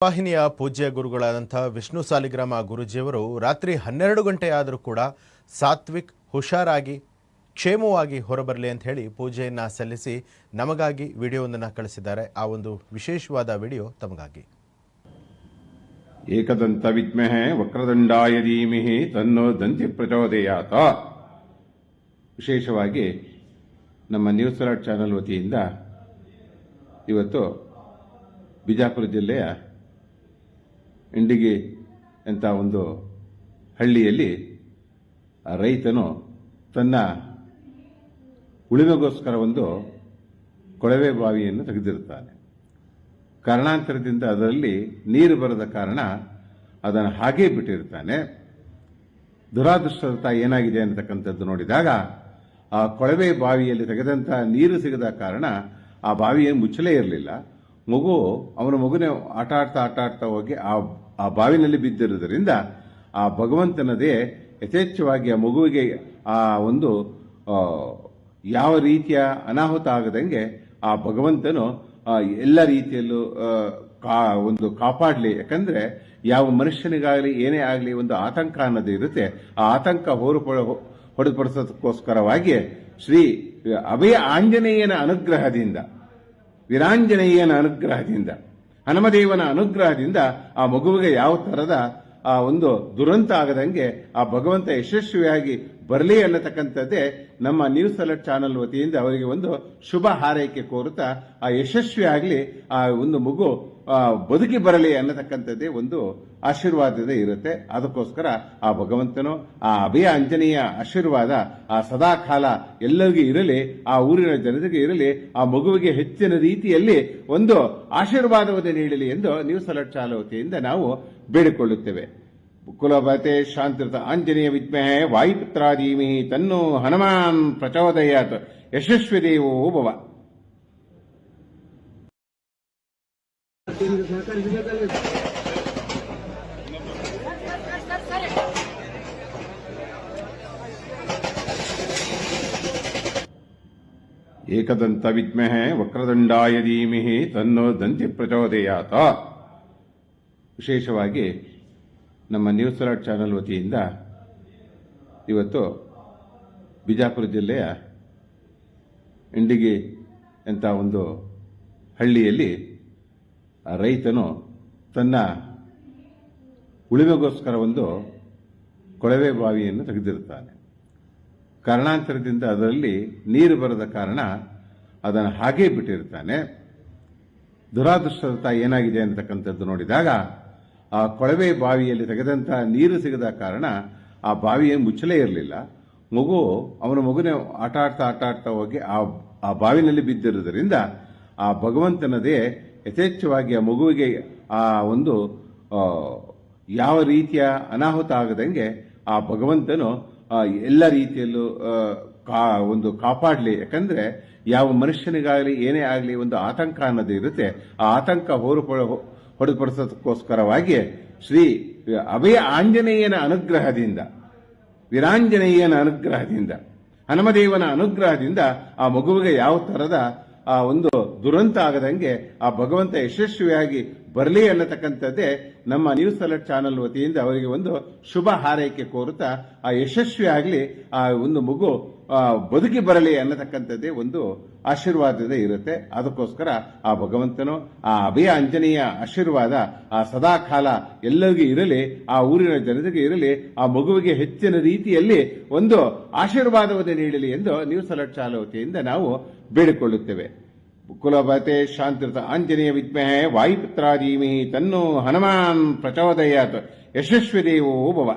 ವಾಹಿನಿಯ ಪೂಜ್ಯ ಗುರುಗಳಾದಂಥ ವಿಷ್ಣು ಸಾಲಿಗ್ರಾಮ ಗುರುಜಿಯವರು ರಾತ್ರಿ 12 ಗಂಟೆಯಾದರೂ ಕೂಡ ಸಾತ್ವಿಕ್ ಹುಷಾರಾಗಿ ಕ್ಷೇಮವಾಗಿ ಹೊರಬರಲಿ ಅಂತ ಹೇಳಿ ಪೂಜೆಯನ್ನು ಸಲ್ಲಿಸಿ ನಮಗಾಗಿ ವಿಡಿಯೋವೊಂದನ್ನು ಕಳಿಸಿದ್ದಾರೆ. ಆ ಒಂದು ವಿಶೇಷವಾದ ವಿಡಿಯೋ ತಮಗಾಗಿ. ಏಕದಂತ ವಿದ್ಮಹೇ ವಕ್ರದಂಡಾಯ ಧೀಮಹಿ ತನ್ನೋ ದಂತಿ ಪ್ರಚೋದಯಾತ್. ವಿಶೇಷವಾಗಿ ನಮ್ಮ ನ್ಯೂಸ್ ಅಲರ್ಟ್ ಚಾನೆಲ್ ವತಿಯಿಂದ ಇವತ್ತು ಬಿಜಾಪುರ ಜಿಲ್ಲೆಯ ಇಂಡಿಗೆ ಅಂತ ಒಂದು ಹಳ್ಳಿಯಲ್ಲಿ ರೈತನು ತನ್ನ ಉಳಿಮೆಗೋಸ್ಕರ ಒಂದು ಕೊಳವೆ ಬಾವಿಯನ್ನು ತೆಗೆದಿರುತ್ತಾನೆ. ಕಾರಣಾಂತರದಿಂದ ಅದರಲ್ಲಿ ನೀರು ಬರದ ಕಾರಣ ಅದನ್ನು ಹಾಗೇ ಬಿಟ್ಟಿರ್ತಾನೆ. ದುರಾದೃಷ್ಟವಶ ಏನಾಗಿದೆ ಅನ್ನತಕ್ಕಂಥದ್ದು ನೋಡಿದಾಗ ಆ ಕೊಳವೆ ಬಾವಿಯಲ್ಲಿ ತೆಗೆದಂಥ ನೀರು ಸಿಗದ ಕಾರಣ ಆ ಬಾವಿಯನ್ನು ಮುಚ್ಚಲೇ ಇರಲಿಲ್ಲ. ಅವನ ಮಗುನೇ ಆಟ ಆಡ್ತಾ ಹೋಗಿ ಆ ಬಾವಿನಲ್ಲಿ ಬಿದ್ದಿರುವುದರಿಂದ ಆ ಭಗವಂತನದೇ ಯಥೇಚ್ಛವಾಗಿ ಆ ಮಗುವಿಗೆ ಆ ಒಂದು ಯಾವ ರೀತಿಯ ಅನಾಹುತ ಆಗದಂಗೆ ಆ ಭಗವಂತನು ಎಲ್ಲ ರೀತಿಯಲ್ಲೂ ಒಂದು ಕಾಪಾಡಲಿ. ಯಾಕಂದ್ರೆ ಯಾವ ಮನುಷ್ಯನಿಗಾಗಲಿ ಏನೇ ಆಗಲಿ ಒಂದು ಆತಂಕ ಅನ್ನೋದು ಇರುತ್ತೆ. ಆ ಆತಂಕ ಹೊರಪಡಿಸೋದಕ್ಕೋಸ್ಕರವಾಗಿ ಶ್ರೀ ಅಭಯ ಆಂಜನೇಯನ ಅನುಗ್ರಹದಿಂದ, ವೀರಾಂಜನೇಯನ ಅನುಗ್ರಹದಿಂದ, ಹನುಮದೇವನ ಅನುಗ್ರಹದಿಂದ ಆ ಮಗುವಿಗೆ ಯಾವ ತರದ ಆ ಒಂದು ದುರಂತ ಆಗದಂಗೆ ಆ ಭಗವಂತ ಯಶಸ್ವಿಯಾಗಿ ಬರಲಿ ಅನ್ನತಕ್ಕಂಥದ್ದೇ ನಮ್ಮ ನ್ಯೂಸ್ ಅಲರ್ಟ್ ಚಾನೆಲ್ ವತಿಯಿಂದ ಅವರಿಗೆ ಒಂದು ಶುಭ ಹಾರೈಕೆ ಕೋರುತ್ತಾ ಆ ಯಶಸ್ವಿ ಆಗಲಿ, ಆ ಒಂದು ಮಗು ಬದುಕಿ ಬರಲಿ ಅನ್ನತಕ್ಕಂಥದ್ದೇ ಒಂದು ಆಶೀರ್ವಾದದ ಇರುತ್ತೆ. ಅದಕ್ಕೋಸ್ಕರ ಆ ಭಗವಂತನು ಆ ಅಭಯ ಆಂಜನೇಯ ಆಶೀರ್ವಾದ ಆ ಸದಾಕಾಲ ಎಲ್ಲರಿಗೂ ಇರಲಿ, ಆ ಊರಿನ ಜನತೆಗೆ ಇರಲಿ, ಆ ಮಗುವಿಗೆ ಹೆಚ್ಚಿನ ರೀತಿಯಲ್ಲಿ ಒಂದು ಆಶೀರ್ವಾದವನ್ನು ನೀಡಲಿ ಎಂದು ನ್ಯೂಸ್ ಅಲರ್ಟ್ ಚಾನೆಲ್ ವತಿಯಿಂದ ನಾವು ಬೇಡಿಕೊಳ್ಳುತ್ತೇವೆ. ಕುಲಭತೆ ಶಾಂತಿರತ ಆಂಜನೇಯ ವಿದ್ಮಹೇ ವಾಯುಪುತ್ರಾಧೀಮಹಿ ತನ್ನೋ ಹನುಮಾನ್ ಪ್ರಚೋದಯಾತ್. ಯಶಸ್ವಿ ದೇವೋ ಭವ. ಏಕದಂತ ವಿದ್ಮಹೇ ವಕ್ರದಂಡಾಯ ಧೀಮಹಿ ತನ್ನೋ ದಂತಿ ಪ್ರಚೋದಯಾತ್. ವಿಶೇಷವಾಗಿ ನಮ್ಮ ನ್ಯೂಸ್ ಅಲರ್ಟ್ ಚಾನೆಲ್ ವತಿಯಿಂದ ಇವತ್ತು ಬಿಜಾಪುರ ಜಿಲ್ಲೆಯ ಇಂಡಿಗೆ ಅಂತ ಒಂದು ಹಳ್ಳಿಯಲ್ಲಿ ರೈತನು ತನ್ನ ಉಳಿಮೆಗೋಸ್ಕರ ಒಂದು ಕೊಳವೆ ಬಾವಿಯನ್ನು ತೆಗೆದಿರುತ್ತಾನೆ. ಕಾರಣಾಂತರದಿಂದ ಅದರಲ್ಲಿ ನೀರು ಬರದ ಕಾರಣ ಅದನ್ನು ಹಾಗೇ ಬಿಟ್ಟಿರ್ತಾನೆ. ದುರಾದೃಷ್ಟವಶ ಏನಾಗಿದೆ ಅನ್ನತಕ್ಕಂಥದ್ದು ನೋಡಿದಾಗ ಆ ಕೊಳವೆ ಬಾವಿಯಲ್ಲಿ ತೆಗೆದಂಥ ನೀರು ಸಿಗದ ಕಾರಣ ಆ ಬಾವಿಯನ್ನು ಮುಚ್ಚಲೇ ಇರಲಿಲ್ಲ. ಅವನ ಮಗುನೇ ಆಟ ಆಡ್ತಾ ಹೋಗಿ ಆ ಬಾವಿನಲ್ಲಿ ಬಿದ್ದಿರುವುದರಿಂದ ಆ ಭಗವಂತನದೇ ಯಥೇಚ್ಛವಾಗಿ ಆ ಮಗುವಿಗೆ ಆ ಒಂದು ಯಾವ ರೀತಿಯ ಅನಾಹುತ ಆಗದಂಗೆ ಆ ಭಗವಂತನು ಎಲ್ಲ ರೀತಿಯಲ್ಲೂ ಒಂದು ಕಾಪಾಡಲಿ. ಯಾಕಂದ್ರೆ ಯಾವ ಮನುಷ್ಯನಿಗಾಗಲಿ ಏನೇ ಆಗಲಿ ಒಂದು ಆತಂಕ ಅನ್ನೋದು ಇರುತ್ತೆ. ಆ ಆತಂಕ ಹೊರಪಡಿಸೋದಕ್ಕೋಸ್ಕರವಾಗಿ ಶ್ರೀ ಅಭಯ ಆಂಜನೇಯನ ಅನುಗ್ರಹದಿಂದ, ವೀರಾಂಜನೇಯನ ಅನುಗ್ರಹದಿಂದ, ಹನುಮದೇವನ ಅನುಗ್ರಹದಿಂದ ಆ ಮಗುವಿಗೆ ಯಾವ ತರದ ಆ ಒಂದು ದುರಂತ ಆಗದಂಗೆ ಆ ಭಗವಂತ ಯಶಸ್ವಿಯಾಗಿ ಬರಲಿ ಅನ್ನತಕ್ಕಂಥದ್ದೇ ನಮ್ಮ ನ್ಯೂಸ್ ಅಲರ್ಟ್ ಚಾನೆಲ್ ವತಿಯಿಂದ ಅವರಿಗೆ ಒಂದು ಶುಭ ಹಾರೈಕೆ ಕೋರುತ್ತಾ ಆ ಯಶಸ್ವಿ ಆಗಲಿ, ಆ ಒಂದು ಮಗು ಬದುಕಿ ಬರಲಿ ಅನ್ನತಕ್ಕಂಥದ್ದೇ ಒಂದು ಆಶೀರ್ವಾದದ ಇರುತ್ತೆ. ಅದಕ್ಕೋಸ್ಕರ ಆ ಭಗವಂತನು ಆ ಅಭಯ ಆಂಜನೇಯ ಆಶೀರ್ವಾದ ಆ ಸದಾಕಾಲ ಎಲ್ಲರಿಗೂ ಇರಲಿ, ಆ ಊರಿನ ಜನತೆಗೆ ಇರಲಿ, ಆ ಮಗುವಿಗೆ ಹೆಚ್ಚಿನ ರೀತಿಯಲ್ಲಿ ಒಂದು ಆಶೀರ್ವಾದವನ್ನು ನೀಡಲಿ ಎಂದು ನ್ಯೂಸ್ ಅಲರ್ಟ್ ಚಾನೆಲ್ ವತಿಯಿಂದ ನಾವು ಬೇಡಿಕೊಳ್ಳುತ್ತೇವೆ. ಕುಲಭತೆ ಶಾಂತಿರತ ಆಂಜನೇಯ ವಿದ್ಮಹೇ ವಾಯುಪುತ್ರಾಧೀಮಹಿ ತನ್ನೋ ಹನುಮಾನ್ ಪ್ರಚೋದಯಾತ್. ಯಶಸ್ವಿ ದೇವೋ ಭವ.